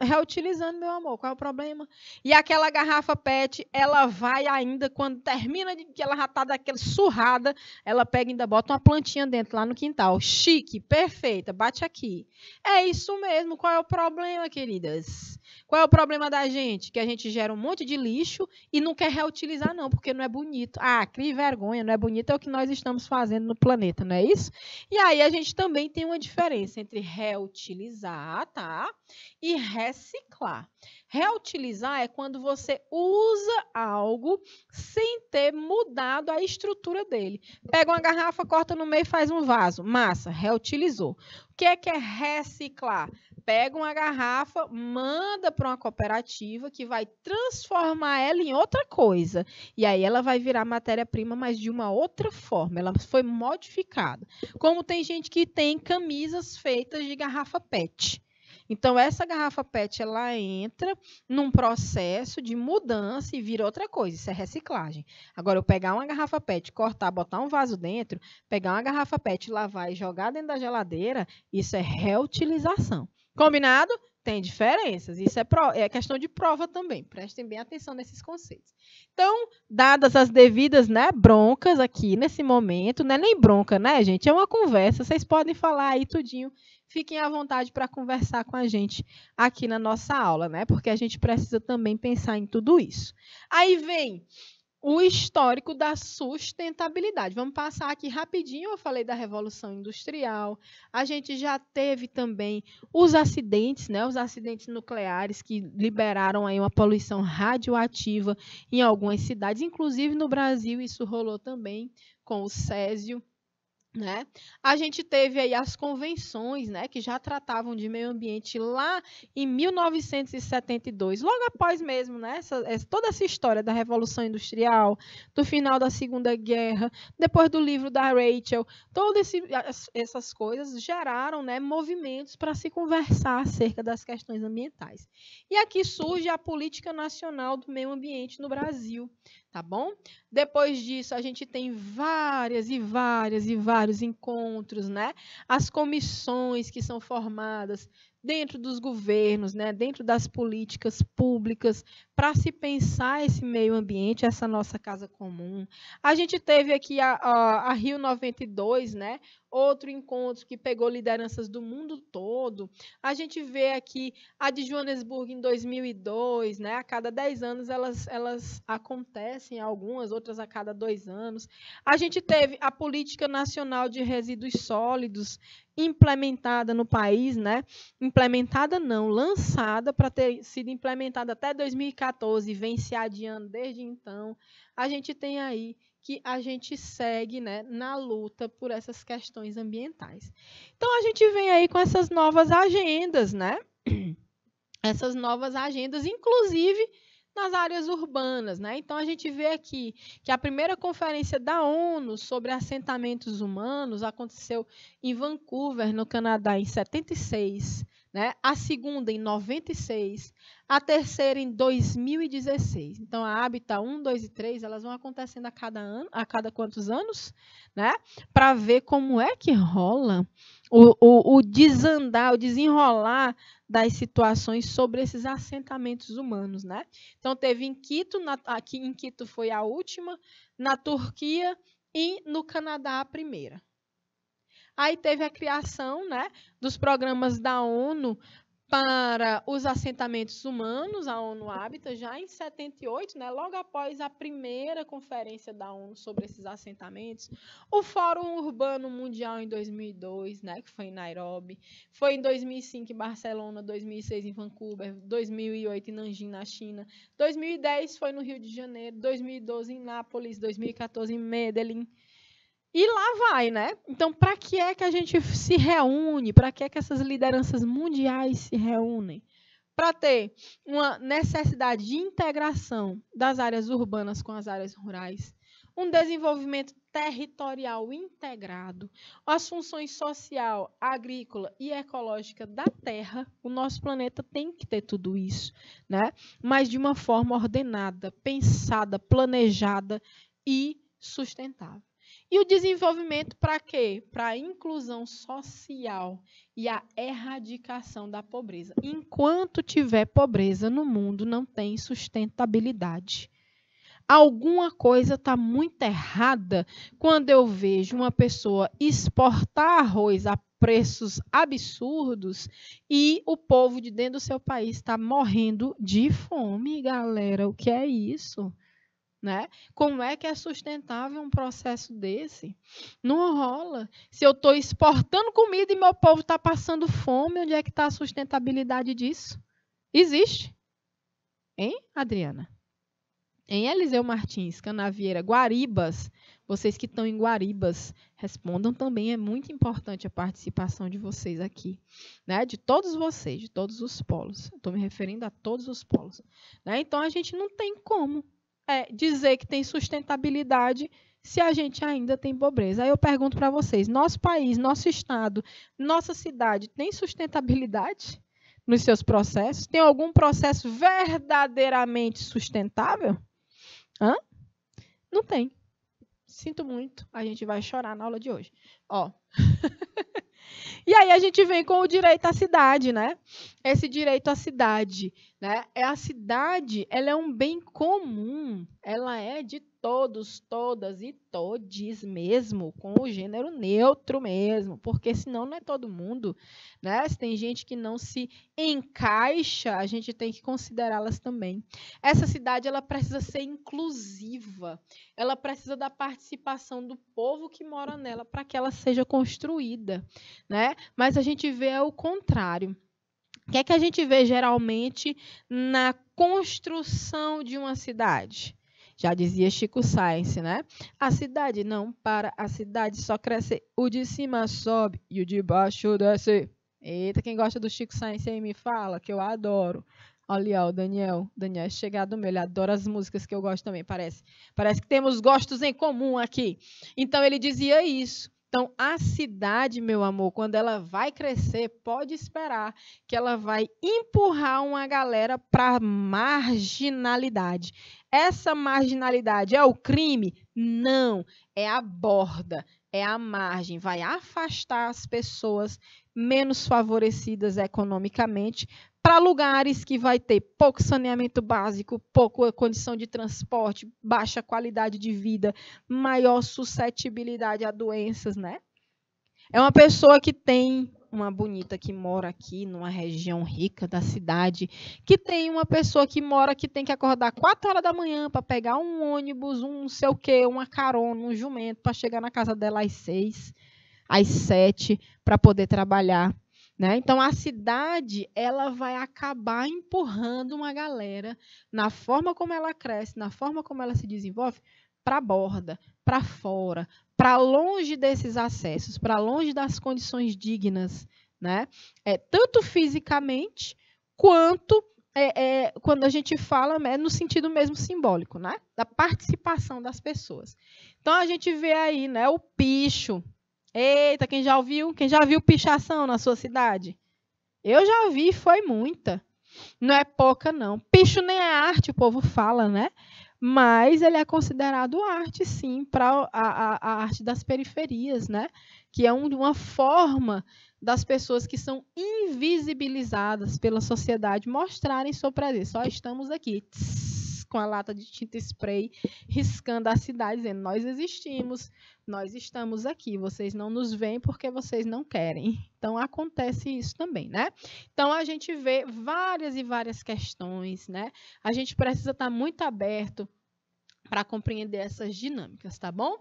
S1: Reutilizando, meu amor, qual é o problema? E aquela garrafa PET, ela vai ainda, quando termina de que ela já tá daquela surrada, ela pega e ainda bota uma plantinha dentro, lá no quintal. Chique, perfeita, bate aqui. É isso mesmo, qual é o problema, queridas? Qual é o problema da gente? Que a gente gera um monte de lixo e não quer reutilizar, não, porque não é bonito. Crie vergonha, não é bonito, é o que nós estamos fazendo no planeta, não é isso? E aí a gente também tem uma diferença entre reutilizar, tá? E reciclar. Reutilizar é quando você usa algo sem ter mudado a estrutura dele. Pega uma garrafa, corta no meio e faz um vaso. Massa, reutilizou. O que é reciclar? Pega uma garrafa, manda para uma cooperativa que vai transformar ela em outra coisa. E aí ela vai virar matéria-prima, mas de uma outra forma. Ela foi modificada. Como tem gente que tem camisas feitas de garrafa PET. Então, essa garrafa PET, ela entra num processo de mudança e vira outra coisa. Isso é reciclagem. Agora, eu pegar uma garrafa PET, cortar, botar um vaso dentro, pegar uma garrafa PET, lavar e jogar dentro da geladeira, isso é reutilização. Combinado? Tem diferenças. Isso é questão de prova também. Prestem bem atenção nesses conceitos. Então, dadas as devidas, né, broncas aqui nesse momento, não é nem bronca, né, gente? É uma conversa. Vocês podem falar aí tudinho. Fiquem à vontade para conversar com a gente aqui na nossa aula, né? Porque a gente precisa também pensar em tudo isso. Aí vem o histórico da sustentabilidade. Vamos passar aqui rapidinho. Eu falei da Revolução Industrial. A gente já teve também os acidentes, né? Os acidentes nucleares que liberaram aí uma poluição radioativa em algumas cidades, inclusive no Brasil isso rolou também com o Césio. Né? A gente teve aí as convenções, né, que já tratavam de meio ambiente lá em 1972, logo após mesmo, né, toda essa história da Revolução Industrial, do final da Segunda Guerra, depois do livro da Rachel, todas essas coisas geraram, né, movimentos para se conversar acerca das questões ambientais. E aqui surge a Política Nacional do Meio Ambiente no Brasil, tá bom? Depois disso, a gente tem vários encontros, né? As comissões que são formadas dentro dos governos, né? Dentro das políticas públicas, para se pensar esse meio ambiente, essa nossa casa comum. A gente teve aqui a Rio 92, né? Outro encontro que pegou lideranças do mundo todo. A gente vê aqui a de Joanesburgo em 2002, né? A cada 10 anos elas acontecem, algumas, outras a cada 2 anos. A gente teve a Política Nacional de Resíduos Sólidos implementada no país, né? Implementada não, lançada para ter sido implementada até 2014 e vem se adiando desde então. A gente tem aí que a gente segue, né, na luta por essas questões ambientais. Então, a gente vem aí com essas novas agendas, né? Essas novas agendas, inclusive nas áreas urbanas, né? Então, a gente vê aqui que a primeira conferência da ONU sobre assentamentos humanos aconteceu em Vancouver, no Canadá, em 76, né? A segunda em 96, a terceira em 2016. Então, a Habitat 1, 2 e 3, elas vão acontecendo a cada ano, a cada quantos anos, né? Para ver como é que rola o desandar, o desenrolar das situações sobre esses assentamentos humanos, né? Então, teve em Quito, aqui em Quito foi a última, na Turquia e no Canadá a primeira. Aí teve a criação, né, dos programas da ONU para os assentamentos humanos, a ONU Habitat, já em 78, né, logo após a primeira conferência da ONU sobre esses assentamentos. O Fórum Urbano Mundial em 2002, né, que foi em Nairobi. Foi em 2005 em Barcelona, 2006 em Vancouver, 2008 em Nanjing, na China. 2010 foi no Rio de Janeiro, 2012 em Nápoles, 2014 em Medellín. E lá vai, né? Então, para que é que a gente se reúne? Para que é que essas lideranças mundiais se reúnem? Para ter uma necessidade de integração das áreas urbanas com as áreas rurais, um desenvolvimento territorial integrado, as funções social, agrícola e ecológica da terra. O nosso planeta tem que ter tudo isso, né? Mas de uma forma ordenada, pensada, planejada e sustentável. E o desenvolvimento para quê? Para a inclusão social e a erradicação da pobreza. Enquanto tiver pobreza no mundo, não tem sustentabilidade. Alguma coisa está muito errada quando eu vejo uma pessoa exportar arroz a preços absurdos e o povo de dentro do seu país está morrendo de fome, galera. O que é isso? Né? Como é que é sustentável um processo desse? Não rola. Se eu estou exportando comida e meu povo está passando fome, onde é que está a sustentabilidade disso? Existe. Hein, Adriana? Em Eliseu Martins, Canavieira, Guaribas, vocês que estão em Guaribas, respondam também, é muito importante a participação de vocês aqui, né? De todos vocês, de todos os polos. Estou me referindo a todos os polos. Né? Então, a gente não tem como dizer que tem sustentabilidade se a gente ainda tem pobreza. Aí eu pergunto para vocês, nosso país, nosso estado, nossa cidade tem sustentabilidade nos seus processos? Tem algum processo verdadeiramente sustentável? Hã? Não tem. Sinto muito, a gente vai chorar na aula de hoje. Ó. E aí a gente vem com o direito à cidade, né? Esse direito à cidade, né? A cidade, ela é um bem comum, ela é de todos, todas e todes mesmo, com o gênero neutro mesmo, porque senão não é todo mundo, né? Se tem gente que não se encaixa, a gente tem que considerá-las também. Essa cidade, ela precisa ser inclusiva, ela precisa da participação do povo que mora nela para que ela seja construída, né? Mas a gente vê o contrário. O que é que a gente vê geralmente na construção de uma cidade? Já dizia Chico Science, né? A cidade não para, a cidade só cresce. O de cima sobe e o de baixo desce. Eita, quem gosta do Chico Science aí me fala, que eu adoro. Olha, ó, o Daniel é chegado meu, ele adora as músicas que eu gosto também, parece. Parece que temos gostos em comum aqui. Então, ele dizia isso. Então, a cidade, meu amor, quando ela vai crescer, pode esperar que ela vai empurrar uma galera para a marginalidade. Essa marginalidade é o crime? Não, é a borda, é a margem. Vai afastar as pessoas menos favorecidas economicamente para lugares que vai ter pouco saneamento básico, pouca condição de transporte, baixa qualidade de vida, maior suscetibilidade a doenças, né? É uma pessoa que tem uma bonita que mora aqui numa região rica da cidade, que tem uma pessoa que mora que tem que acordar 4 horas da manhã para pegar um ônibus, um não sei o quê, uma carona, um jumento para chegar na casa dela às 6, às 7 para poder trabalhar. Né? Então, a cidade ela vai acabar empurrando uma galera na forma como ela cresce, na forma como ela se desenvolve, para a borda, para fora, para longe desses acessos, para longe das condições dignas, né? Tanto fisicamente quanto quando a gente fala no sentido mesmo simbólico, né? Da participação das pessoas. Então a gente vê aí, né, o picho. Eita, quem já viu pichação na sua cidade? Eu já vi, foi muita. Não é pouca, não. Picho nem é arte, o povo fala, né? Mas ele é considerado arte, sim, para a arte das periferias, né? Que é uma forma das pessoas que são invisibilizadas pela sociedade mostrarem seu prazer. Só estamos aqui, com a lata de tinta spray, riscando a cidade, dizendo, nós existimos, nós estamos aqui, vocês não nos veem porque vocês não querem. Então, acontece isso também, né? Então, a gente vê várias e várias questões, né? A gente precisa estar muito aberto para compreender essas dinâmicas, tá bom?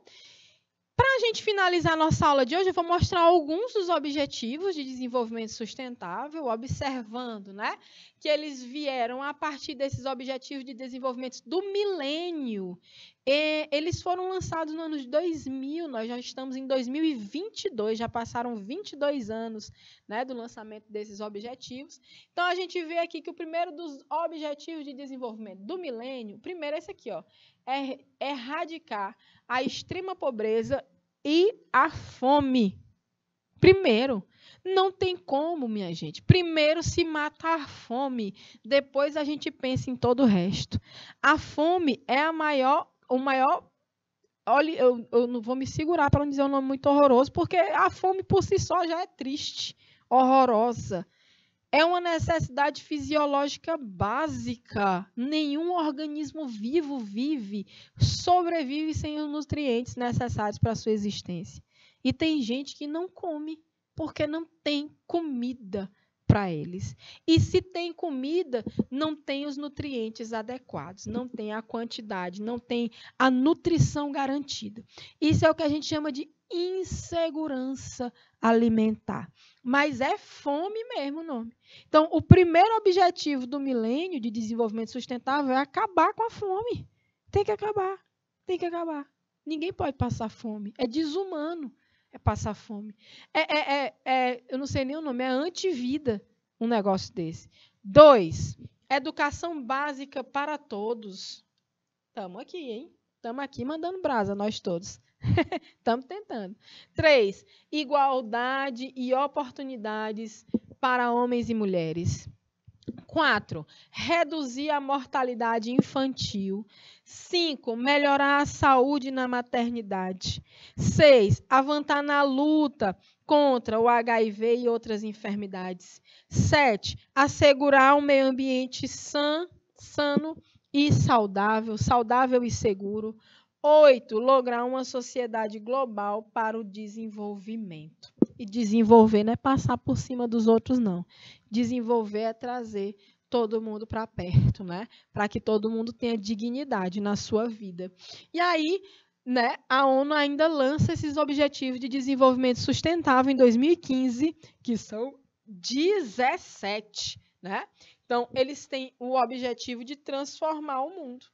S1: Para a gente finalizar a nossa aula de hoje, eu vou mostrar alguns dos objetivos de desenvolvimento sustentável, observando, né, que eles vieram a partir desses objetivos de desenvolvimento do milênio. Eles foram lançados no ano de 2000, nós já estamos em 2022, já passaram 22 anos, né, do lançamento desses objetivos. Então, a gente vê aqui que o primeiro dos objetivos de desenvolvimento do milênio, primeiro é esse aqui, ó, é erradicar a extrema pobreza e a fome. Primeiro, não tem como, minha gente. Primeiro se mata a fome, depois a gente pensa em todo o resto. A fome é o maior. Olha, eu não vou me segurar para não dizer um nome muito horroroso, porque a fome por si só já é triste, horrorosa. É uma necessidade fisiológica básica. Nenhum organismo vivo sobrevive sem os nutrientes necessários para a sua existência. E tem gente que não come, porque não tem comida para eles. E se tem comida, não tem os nutrientes adequados, não tem a quantidade, não tem a nutrição garantida. Isso é o que a gente chama de insegurança alimentar. Mas é fome mesmo o nome. Então, o primeiro objetivo do milênio de desenvolvimento sustentável é acabar com a fome. Tem que acabar. Tem que acabar. Ninguém pode passar fome. É desumano passar fome. Eu não sei nem o nome, é antivida um negócio desse. 2, educação básica para todos. Estamos aqui, hein? Estamos aqui mandando brasa, nós todos. Estamos tentando. 3, igualdade e oportunidades para homens e mulheres. 4, reduzir a mortalidade infantil. 5, melhorar a saúde na maternidade. 6, avançar na luta contra o HIV e outras enfermidades. 7, assegurar um meio ambiente sano e saudável e seguro. 8, lograr uma sociedade global para o desenvolvimento. E desenvolver não é passar por cima dos outros, não. Desenvolver é trazer todo mundo para perto, né? Para que todo mundo tenha dignidade na sua vida. E aí, né, a ONU ainda lança esses objetivos de desenvolvimento sustentável em 2015, que são 17, né? Então, eles têm o objetivo de transformar o mundo.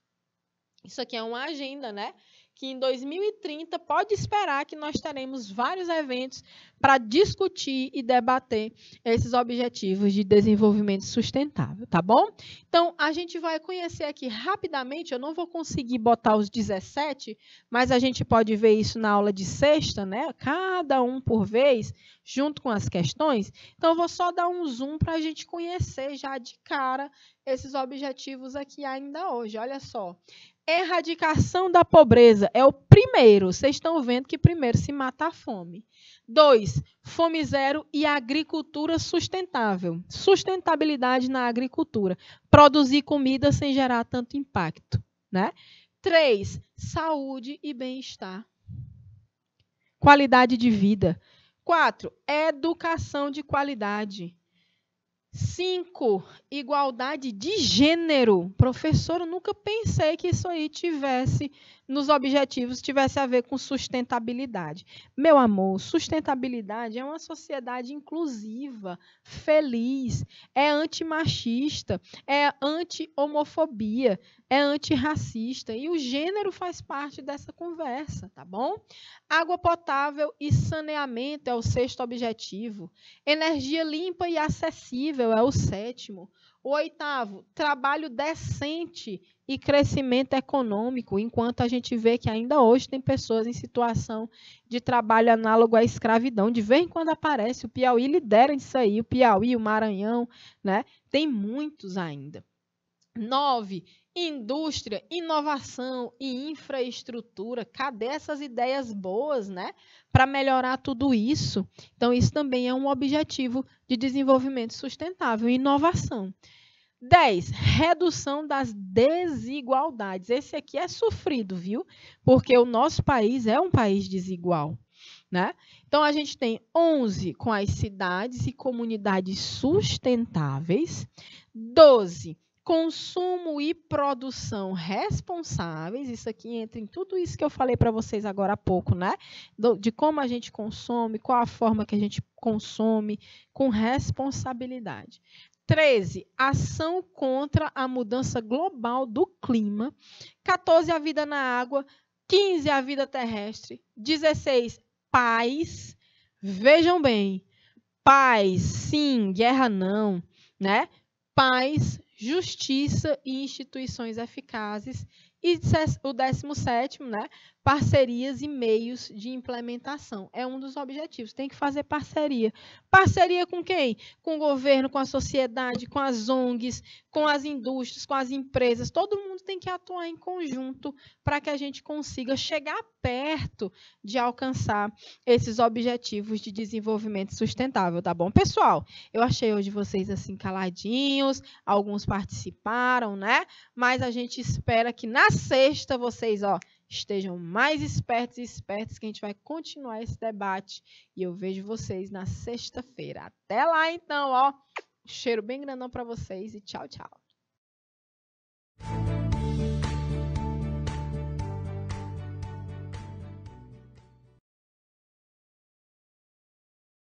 S1: Isso aqui é uma agenda, né? Que em 2030 pode esperar que nós teremos vários eventos para discutir e debater esses objetivos de desenvolvimento sustentável, tá bom? Então, a gente vai conhecer aqui rapidamente, eu não vou conseguir botar os 17, mas a gente pode ver isso na aula de sexta, né? Cada um por vez, junto com as questões. Então, eu vou só dar um zoom para a gente conhecer já de cara esses objetivos aqui ainda hoje. Olha só. Erradicação da pobreza é o primeiro. Vocês estão vendo que primeiro se mata a fome. 2, fome zero e agricultura sustentável. Sustentabilidade na agricultura. Produzir comida sem gerar tanto impacto, né? 3, saúde e bem-estar. Qualidade de vida. 4, educação de qualidade. 5, igualdade de gênero. Professor, eu nunca pensei que isso aí tivesse nos objetivos, tivesse a ver com sustentabilidade. Meu amor, sustentabilidade é uma sociedade inclusiva, feliz, é antimachista, é anti-homofobia, é antirracista e o gênero faz parte dessa conversa, tá bom? Água potável e saneamento é o 6º objetivo. Energia limpa e acessível é o 7º. O 8º, trabalho decente e crescimento econômico, enquanto a gente vê que ainda hoje tem pessoas em situação de trabalho análogo à escravidão. De vez em quando aparece, o Piauí lidera isso aí, o Piauí, o Maranhão, né? Tem muitos ainda. 9, indústria, inovação e infraestrutura. Cadê essas ideias boas, né? Para melhorar tudo isso. Então, isso também é um objetivo de desenvolvimento sustentável e inovação. 10, redução das desigualdades. Esse aqui é sofrido, viu? Porque o nosso país é um país desigual, né? Então, a gente tem 11 com as cidades e comunidades sustentáveis. 12, consumo e produção responsáveis. Isso aqui entra em tudo isso que eu falei para vocês agora há pouco, né? De como a gente consome, qual a forma que a gente consome, com responsabilidade. 13, ação contra a mudança global do clima. 14, a vida na água. 15, a vida terrestre. 16, paz. Vejam bem, paz, sim, guerra não, né? Paz, justiça e instituições eficazes. E o 17º, né? Parcerias e meios de implementação. É um dos objetivos. Tem que fazer parceria. Parceria com quem? Com o governo, com a sociedade, com as ONGs, com as indústrias, com as empresas. Todo mundo tem que atuar em conjunto para que a gente consiga chegar perto de alcançar esses objetivos de desenvolvimento sustentável, tá bom, pessoal? Eu achei hoje vocês assim caladinhos, alguns participaram, né? Mas a gente espera que na sexta vocês, estejam mais espertos e espertas, que a gente vai continuar esse debate. E eu vejo vocês na sexta-feira. Até lá, então, cheiro bem grandão para vocês e tchau, tchau.